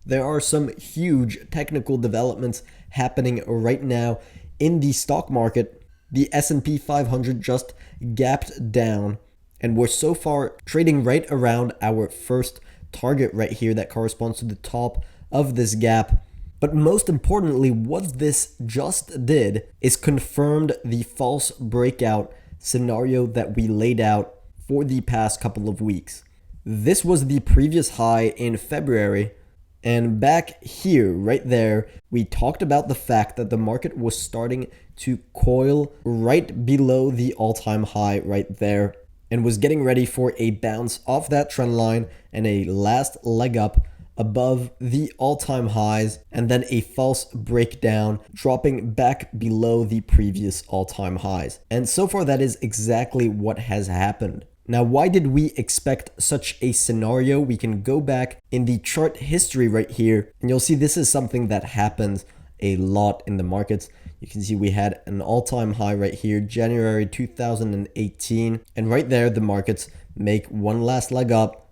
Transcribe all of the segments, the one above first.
There are some huge technical developments happening right now in the stock market. The S&P 500 just gapped down, and we're so far trading right around our first target right here that corresponds to the top of this gap. But most importantly, what this just did is confirmed the false breakout scenario that we laid out for the past couple of weeks. This was the previous high in February, and back here, right there, we talked about the fact that the market was starting to coil right below the all-time high right there and was getting ready for a bounce off that trend line and a last leg up above the all-time highs, and then a false breakdown dropping back below the previous all-time highs. And so far that is exactly what has happened. Now, why did we expect such a scenario? We can go back in the chart history right here, and you'll see this is something that happens a lot in the markets. You can see we had an all-time high right here, January 2018, and right there the markets make one last leg up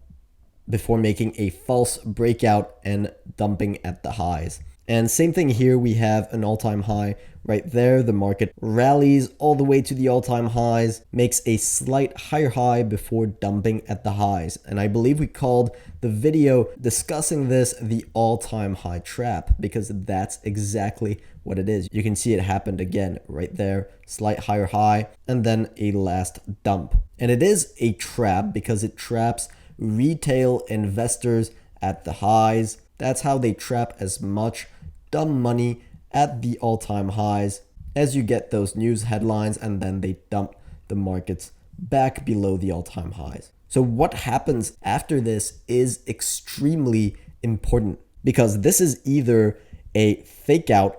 before making a false breakout and dumping at the highs. And same thing here, we have an all-time high right there. The market rallies all the way to the all-time highs, makes a slight higher high before dumping at the highs. And I believe we called the video discussing this the all-time high trap, because that's exactly what it is. You can see it happened again right there, slight higher high, and then a last dump. And it is a trap because it traps retail investors at the highs. That's how they trap as much dumb money at the all-time highs as you get those news headlines, and then they dump the markets back below the all-time highs. So what happens after this is extremely important, because this is either a fake out,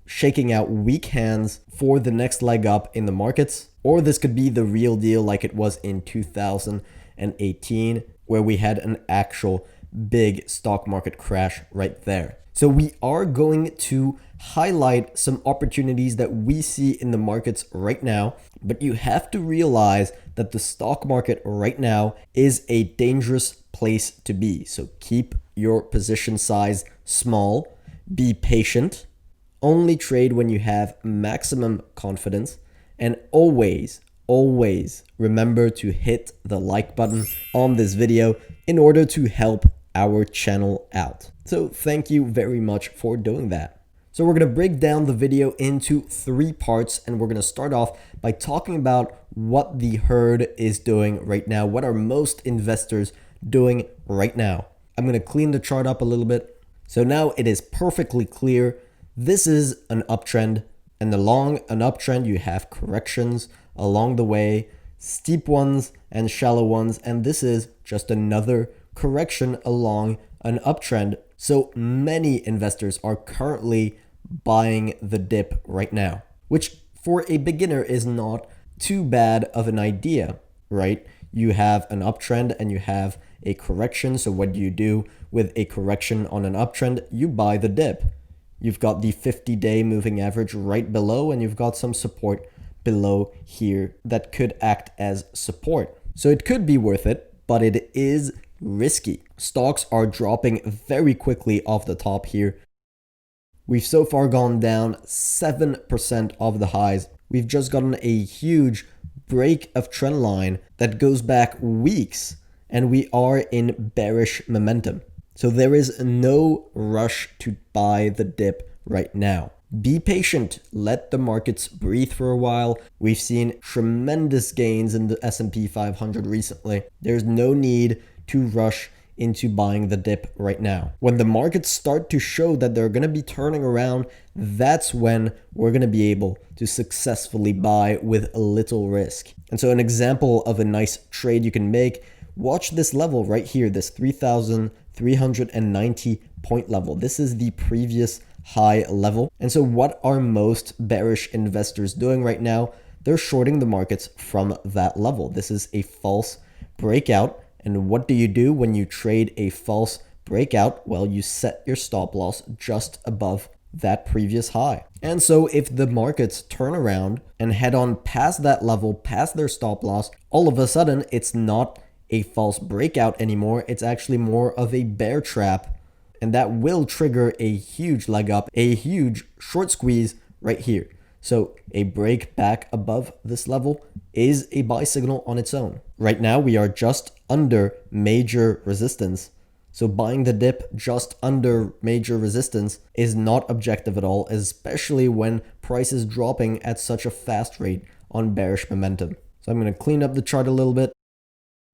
shaking out weak hands for the next leg up in the markets, or this could be the real deal like it was in 2018, where we had an actual big stock market crash right there. So we are going to highlight some opportunities that we see in the markets right now, but you have to realize that the stock market right now is a dangerous place to be. So keep your position size small, be patient, only trade when you have maximum confidence, and always remember to hit the like button on this video in order to help our channel out. So thank you very much for doing that. So we're going to break down the video into 3 parts, and we're going to start off by talking about what the herd is doing right now. What are most investors doing right now? I'm going to clean the chart up a little bit. So now it is perfectly clear. This is an uptrend, and along an uptrend you have corrections along the way, steep ones and shallow ones, and this is just another correction along an uptrend. So many investors are currently buying the dip right now, which for a beginner is not too bad of an idea, right? You have an uptrend and you have a correction. So what do you do with a correction on an uptrend? You buy the dip. You've got the 50-day moving average right below, and you've got some support below here that could act as support. So it could be worth it, but it is risky. Stocks are dropping very quickly off the top here. We've so far gone down 7% of the highs. We've just gotten a huge break of trend line that goes back weeks, and we are in bearish momentum. So there is no rush to buy the dip right now. Be patient, let the markets breathe for a while. We've seen tremendous gains in the S&P 500 recently. There's no need to rush into buying the dip right now. When the markets start to show that they're going to be turning around, that's when we're going to be able to successfully buy with a little risk. And so an example of a nice trade you can make, watch this level right here, this 3,390 point level. This is the previous high level. And so what are most bearish investors doing right now? They're shorting the markets from that level. This is a false breakout. And what do you do when you trade a false breakout? Well, you set your stop loss just above that previous high. And so if the markets turn around and head on past that level, past their stop loss, all of a sudden it's not a false breakout anymore. It's actually more of a bear trap. And that will trigger a huge leg up, a huge short squeeze right here. So a break back above this level is a buy signal on its own. Right now, we are just under major resistance. So buying the dip just under major resistance is not objective at all, especially when price is dropping at such a fast rate on bearish momentum. So I'm going to clean up the chart a little bit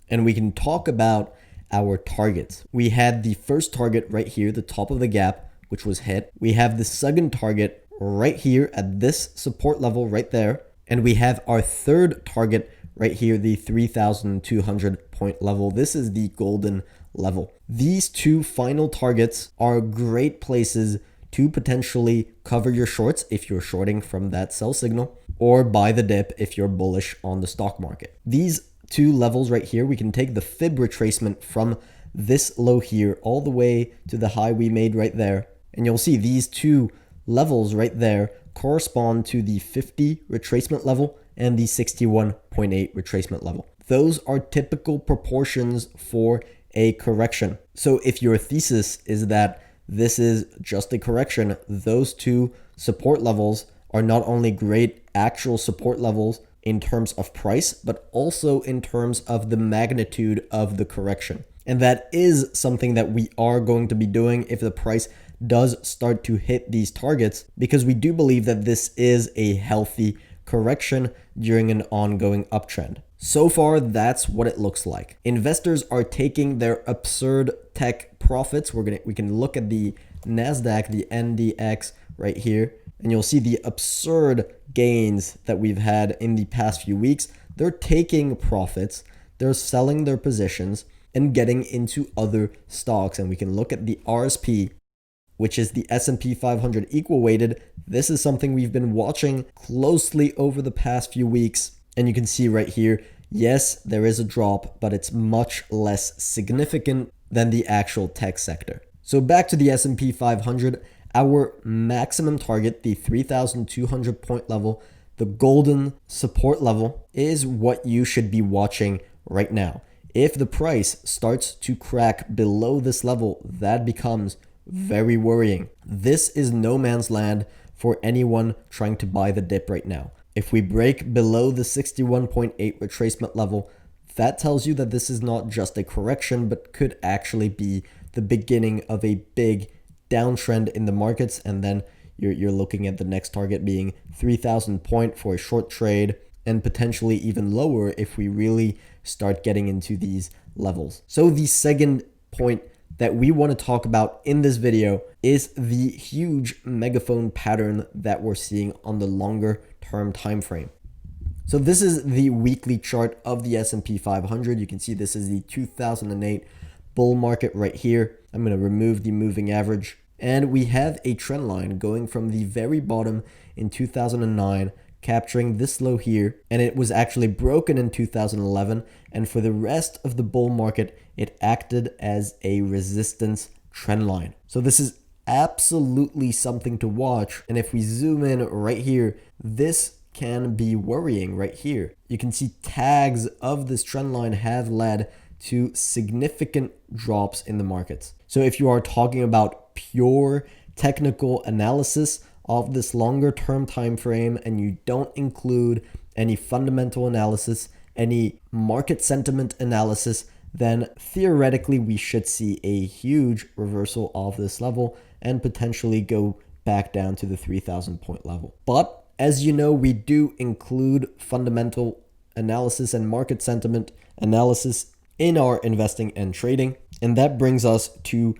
and we can talk about our targets. We had the first target right here, the top of the gap, which was hit. We have the second target right here at this support level right there. And we have our third target right here, the 3,200 point level. This is the golden level. These two final targets are great places to potentially cover your shorts if you're shorting from that sell signal, or buy the dip if you're bullish on the stock market. These two levels right here, we can take the fib retracement from this low here all the way to the high we made right there. And you'll see these two levels right there correspond to the 50 retracement level and the 61.8 retracement level. Those are typical proportions for a correction. So if your thesis is that this is just a correction, those two support levels are not only great actual support levels in terms of price, but also in terms of the magnitude of the correction. And that is something that we are going to be doing if the price does start to hit these targets, because we do believe that this is a healthy correction during an ongoing uptrend. So far, that's what it looks like. Investors are taking their absurd tech profits. We can look at the NASDAQ, the NDX right here, and you'll see the absurd gains that we've had in the past few weeks. They're taking profits, they're selling their positions and getting into other stocks. And we can look at the RSP, which is the S&P 500 equal weighted. This is something we've been watching closely over the past few weeks. And you can see right here, yes, there is a drop, but it's much less significant than the actual tech sector. So back to the S&P 500, our maximum target, the 3,200 point level, the golden support level, is what you should be watching right now. If the price starts to crack below this level, that becomes very worrying. This is no man's land for anyone trying to buy the dip right now. If we break below the 61.8 retracement level, that tells you that this is not just a correction, but could actually be the beginning of a big downtrend in the markets. And then you're looking at the next target being 3,000 point for a short trade, and potentially even lower if we really start getting into these levels. So the second point that we want to talk about in this video is the huge megaphone pattern that we're seeing on the longer term time frame. So this is the weekly chart of the S&P 500. You can see this is the 2008 bull market right here. I'm going to remove the moving average, and we have a trend line going from the very bottom in 2009, capturing this low here, and it was actually broken in 2011. And for the rest of the bull market, it acted as a resistance trend line. So this is absolutely something to watch. And if we zoom in right here, this can be worrying right here. You can see tags of this trend line have led to significant drops in the markets. So if you are talking about pure technical analysis of this longer term time frame, and you don't include any fundamental analysis, any market sentiment analysis, then theoretically we should see a huge reversal of this level and potentially go back down to the 3,000 point level. But as you know, we do include fundamental analysis and market sentiment analysis in our investing and trading. And that brings us to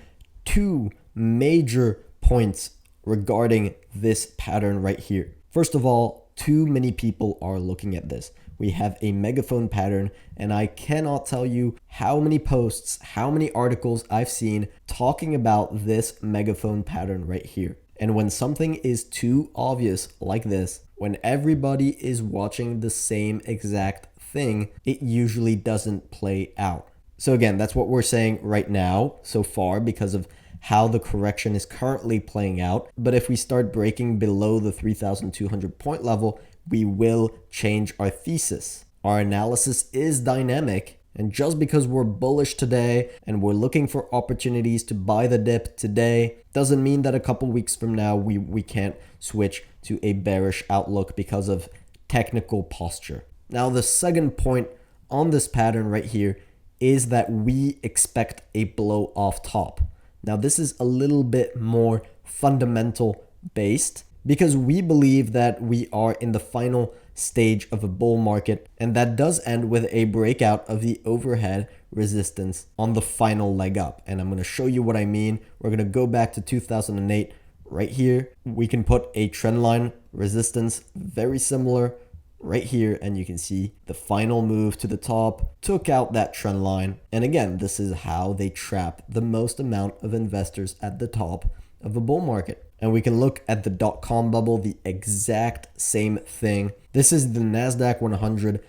two major points regarding this pattern right here. First of all, too many people are looking at this. We have a megaphone pattern, and I cannot tell you how many posts, how many articles I've seen talking about this megaphone pattern right here. And when something is too obvious like this, when everybody is watching the same exact thing, it usually doesn't play out. So again, that's what we're saying right now so far because of how the correction is currently playing out. But if we start breaking below the 3,200 point level, we will change our thesis. Our analysis is dynamic, And just because we're bullish today and we're looking for opportunities to buy the dip today doesn't mean that a couple weeks from now we can't switch to a bearish outlook because of technical posture. Now, the second point on this pattern right here is that we expect a blow off top. Now, this is a little bit more fundamental based because we believe that we are in the final stage of a bull market, and that does end with a breakout of the overhead resistance on the final leg up. And I'm going to show you what I mean. We're going to go back to 2008 right here. We can put a trend line resistance very similar right here, and you can see the final move to the top took out that trend line. And again, this is how they trap the most amount of investors at the top of a bull market. And we can look at the .com bubble, the exact same thing. This is the NASDAQ 100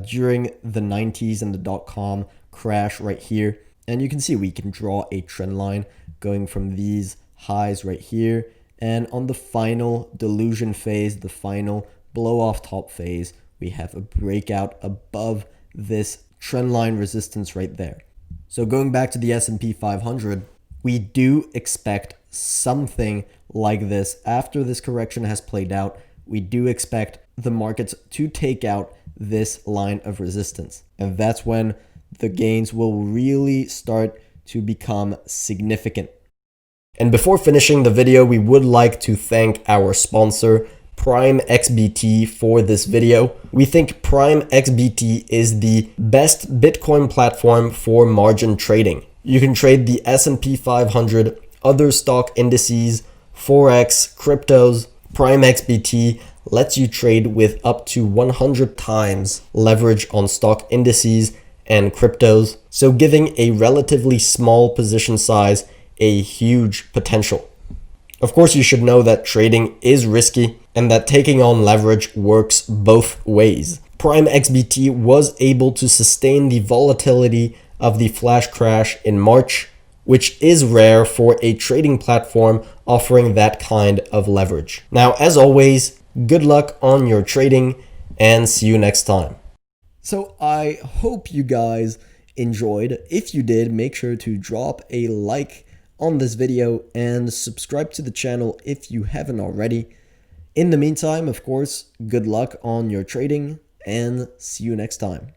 during the 90s and the .com crash right here. And you can see we can draw a trend line going from these highs right here. And on the final delusion phase, the final blow off top phase, we have a breakout above this trend line resistance right there. So going back to the S&P 500, we do expect something like this after this correction has played out. We do expect the markets to take out this line of resistance, and that's when the gains will really start to become significant. And before finishing the video, we would like to thank our sponsor, PrimeXBT, for this video. We think PrimeXBT is the best Bitcoin platform for margin trading. You can trade the S&P 500, other stock indices, Forex, cryptos. PrimeXBT lets you trade with up to 100 times leverage on stock indices and cryptos, so giving a relatively small position size a huge potential. Of course, you should know that trading is risky and that taking on leverage works both ways. PrimeXBT was able to sustain the volatility of the flash crash in March, which is rare for a trading platform offering that kind of leverage. Now, as always, good luck on your trading and see you next time. So I hope you guys enjoyed. If you did, make sure to drop a like on this video and subscribe to the channel if you haven't already. In the meantime, of course, good luck on your trading and see you next time.